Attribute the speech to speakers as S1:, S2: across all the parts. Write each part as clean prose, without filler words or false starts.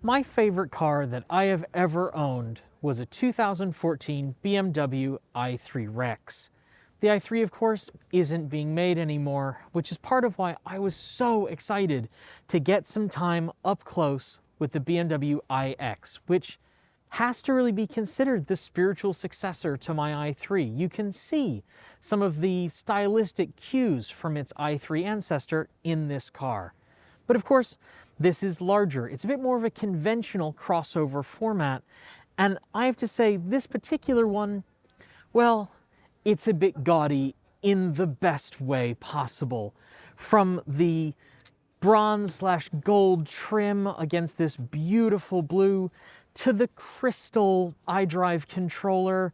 S1: My favorite car that I have ever owned was a 2014 BMW i3 Rex. The i3, of course, isn't being made anymore, which is part of why I was so excited to get some time up close with the BMW iX, which has to really be considered the spiritual successor to my i3. You can see some of the stylistic cues from its i3 ancestor in this car. But of course, this is larger. It's a bit more of a conventional crossover format. And I have to say, this particular one, well, it's a bit gaudy in the best way possible. From the bronze/gold trim against this beautiful blue to the crystal iDrive controller,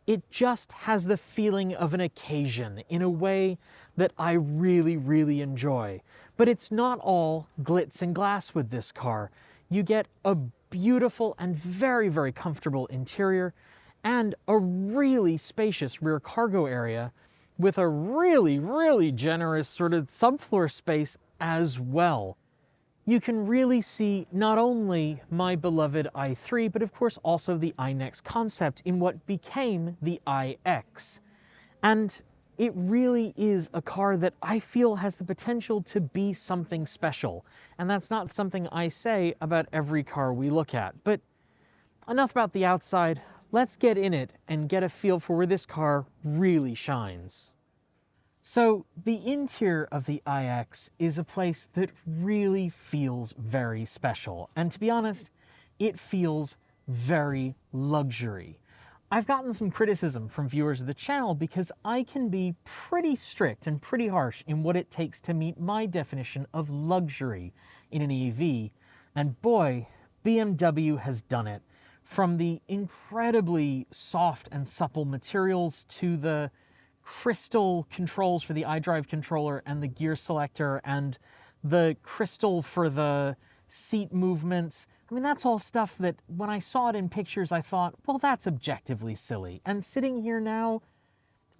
S1: it just has the feeling of an occasion in a way that I really, really enjoy. But it's not all glitz and glass with this car. You get a beautiful and very, very comfortable interior and a really spacious rear cargo area with a really, really generous sort of subfloor space as well. You can really see not only my beloved i3, but of course also the iNext concept in what became the iX. And it really is a car that I feel has the potential to be something special. And that's not something I say about every car we look at. But enough about the outside. Let's get in it and get a feel for where this car really shines. So the interior of the iX is a place that really feels very special. And to be honest, it feels very luxury. I've gotten some criticism from viewers of the channel because I can be pretty strict and pretty harsh in what it takes to meet my definition of luxury in an EV. And boy, BMW has done it. From the incredibly soft and supple materials to the crystal controls for the iDrive controller and the gear selector and the crystal for the seat movements. I mean, that's all stuff that when I saw it in pictures, I thought, well, that's objectively silly. And sitting here now,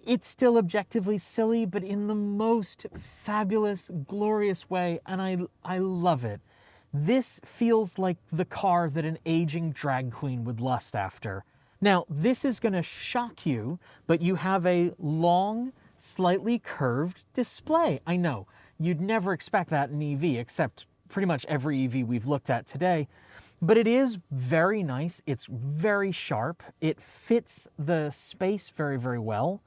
S1: it's still objectively silly, but in the most fabulous, glorious way, and I love it. This feels like the car that an aging drag queen would lust after. Now, this is going to shock you, but you have a long, slightly curved display. I know, you'd never expect that in EV, except pretty much every EV we've looked at today. But it is very nice. It's very sharp. It fits the space very, very well.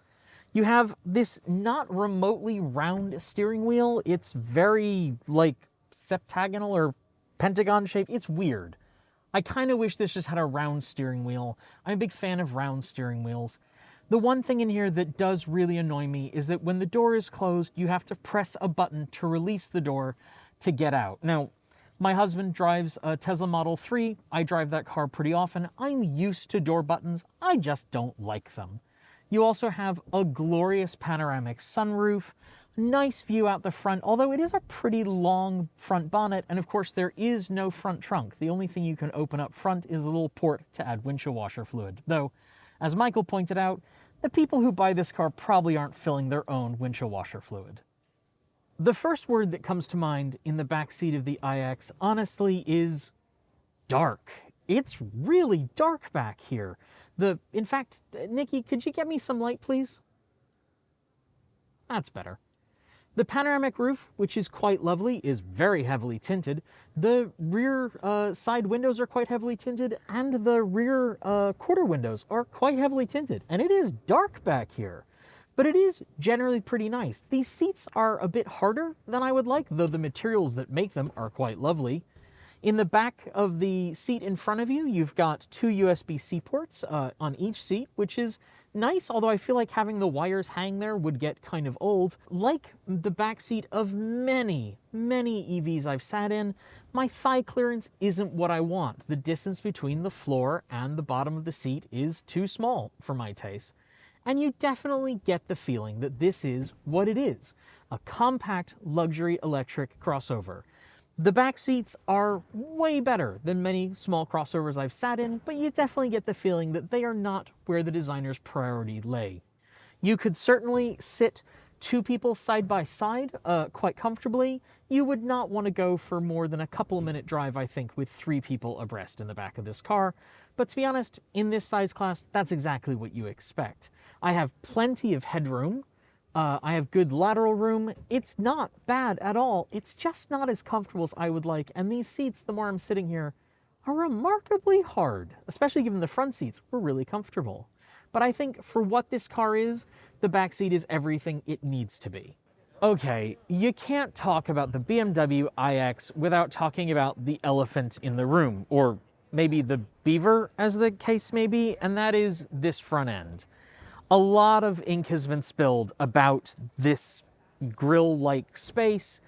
S1: You have this not remotely round steering wheel. It's very like septagonal or pentagon shaped. It's weird. I kind of wish this just had a round steering wheel. I'm a big fan of round steering wheels. The one thing in here that does really annoy me is that when the door is closed, you have to press a button to release the door to get out. Now, my husband drives a Tesla Model 3. I drive that car pretty often. I'm used to door buttons. I just don't like them. You also have a glorious panoramic sunroof, nice view out the front, although it is a pretty long front bonnet, and of course there is no front trunk. The only thing you can open up front is the little port to add windshield washer fluid. Though, as Michael pointed out, the people who buy this car probably aren't filling their own windshield washer fluid. The first word that comes to mind in the backseat of the iX, honestly, is dark. It's really dark back here. In fact, Nikki, could you get me some light, please? That's better. The panoramic roof, which is quite lovely, is very heavily tinted. The rear side windows are quite heavily tinted, and the rear quarter windows are quite heavily tinted. And it is dark back here, but it is generally pretty nice. These seats are a bit harder than I would like, though the materials that make them are quite lovely. In the back of the seat in front of you, you've got two USB-C ports on each seat, which is nice, although I feel like having the wires hang there would get kind of old. Like the back seat of many, many EVs I've sat in, my thigh clearance isn't what I want. The distance between the floor and the bottom of the seat is too small for my taste. And you definitely get the feeling that this is what it is, a compact luxury electric crossover. The back seats are way better than many small crossovers I've sat in, but you definitely get the feeling that they are not where the designer's priority lay. You could certainly sit two people side by side quite comfortably. You would not want to go for more than a couple minute drive, I think, with three people abreast in the back of this car. But to be honest, in this size class, that's exactly what you expect. I have plenty of headroom. I have good lateral room. It's not bad at all. It's just not as comfortable as I would like. And these seats, the more I'm sitting here, are remarkably hard, especially given the front seats were really comfortable. But I think for what this car is, the back seat is everything it needs to be. Okay, you can't talk about the BMW iX without talking about the elephant in the room, or maybe the beaver, as the case may be, and that is this front end. A lot of ink has been spilled about this grille-like space,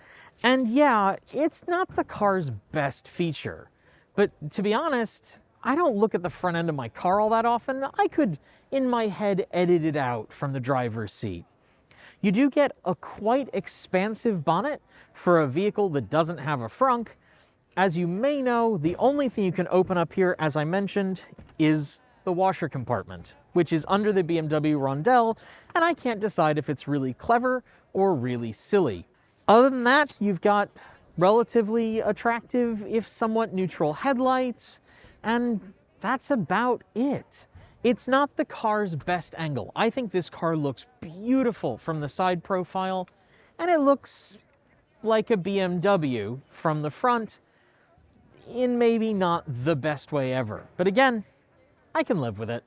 S1: and yeah, it's not the car's best feature. But to be honest, I don't look at the front end of my car all that often. I could, in my head, edit it out from the driver's seat. You do get a quite expansive bonnet for a vehicle that doesn't have a frunk. As you may know, the only thing you can open up here, as I mentioned, is the washer compartment, which is under the BMW rondelle, and I can't decide if it's really clever or really silly. Other than that, you've got relatively attractive, if somewhat neutral headlights, and that's about it. It's not the car's best angle. I think this car looks beautiful from the side profile, and it looks like a BMW from the front in maybe not the best way ever. But again, I can live with it.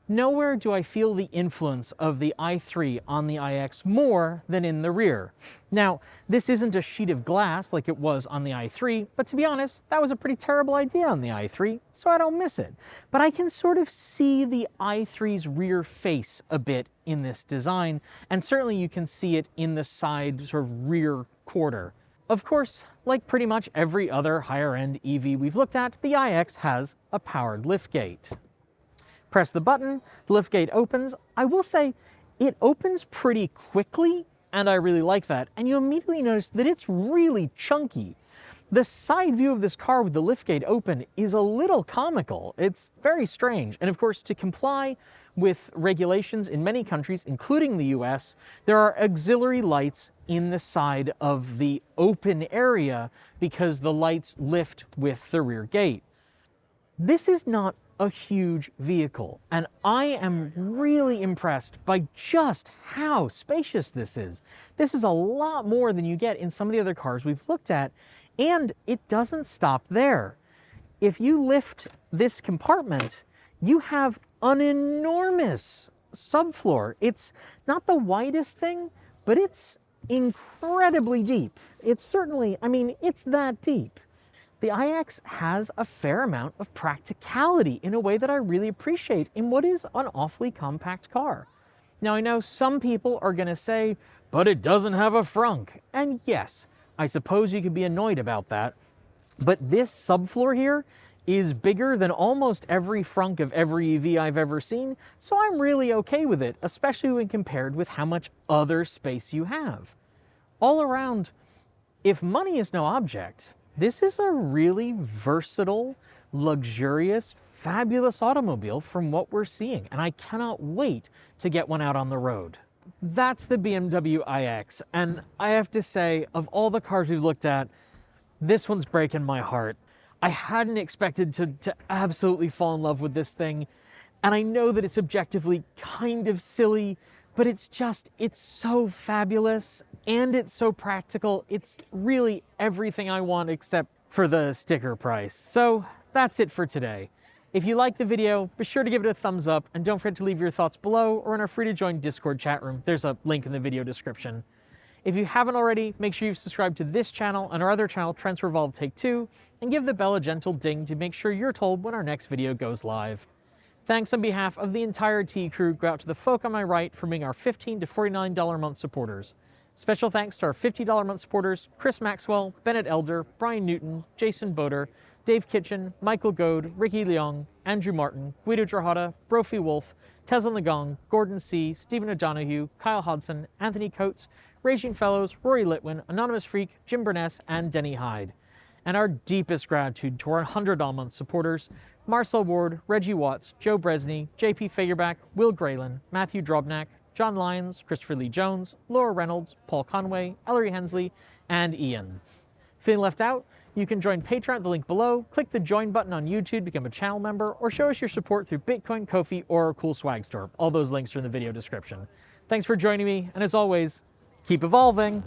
S1: Nowhere do I feel the influence of the i3 on the iX more than in the rear. Now, this isn't a sheet of glass like it was on the i3, but to be honest, that was a pretty terrible idea on the i3, so I don't miss it. But I can sort of see the i3's rear face a bit in this design, and certainly you can see it in the side sort of rear quarter. Of course, like pretty much every other higher-end EV we've looked at, the iX has a powered liftgate. Press the button, the liftgate opens. I will say it opens pretty quickly, and I really like that. And you immediately notice that it's really chunky. The side view of this car with the liftgate open is a little comical. It's very strange. And of course, to comply with regulations in many countries, including the US, there are auxiliary lights in the side of the open area because the lights lift with the rear gate. This is not a huge vehicle, and I am really impressed by just how spacious this is. This is a lot more than you get in some of the other cars we've looked at, and it doesn't stop there. If you lift this compartment, you have an enormous subfloor. It's not the widest thing, but it's incredibly deep. It's certainly, I mean, it's that deep. The iX has a fair amount of practicality in a way that I really appreciate in what is an awfully compact car. Now, I know some people are going to say, but it doesn't have a frunk. And yes, I suppose you could be annoyed about that. But this subfloor here is bigger than almost every frunk of every EV I've ever seen, so I'm really okay with it, especially when compared with how much other space you have. All around, if money is no object, this is a really versatile, luxurious, fabulous automobile from what we're seeing, and I cannot wait to get one out on the road. That's the BMW iX, and I have to say, of all the cars we've looked at, this one's breaking my heart. I hadn't expected to absolutely fall in love with this thing, and I know that it's objectively kind of silly, but it's so fabulous, and it's so practical. It's really everything I want except for the sticker price. So that's it for today. If you liked the video, be sure to give it a thumbs up, and don't forget to leave your thoughts below or in our free to join Discord chat room. There's a link in the video description. If you haven't already, make sure you've subscribed to this channel and our other channel, Trents Revolve Take 2, and give the bell a gentle ding to make sure you're told when our next video goes live. Thanks on behalf of the entire T crew go out to the folk on my right for being our $15 to $49 a month supporters. Special thanks to our $50 a month supporters, Chris Maxwell, Bennett Elder, Brian Newton, Jason Boder, Dave Kitchen, Michael Goad, Ricky Leong, Andrew Martin, Guido Drahada, Brophy Wolf, Tezlin Nagong, Gordon C., Stephen O'Donohue, Kyle Hodson, Anthony Coates, Raging Fellows, Rory Litwin, Anonymous Freak, Jim Burness, and Denny Hyde. And our deepest gratitude to our $100 a month supporters, Marcel Ward, Reggie Watts, Joe Bresney, JP Fagerback, Will Graylin, Matthew Drobnak, John Lyons, Christopher Lee Jones, Laura Reynolds, Paul Conway, Ellery Hensley, and Ian. Feeling left out? You can join Patreon at the link below, click the join button on YouTube, become a channel member, or show us your support through Bitcoin, Ko-fi, or our cool swag store. All those links are in the video description. Thanks for joining me, and as always, keep evolving!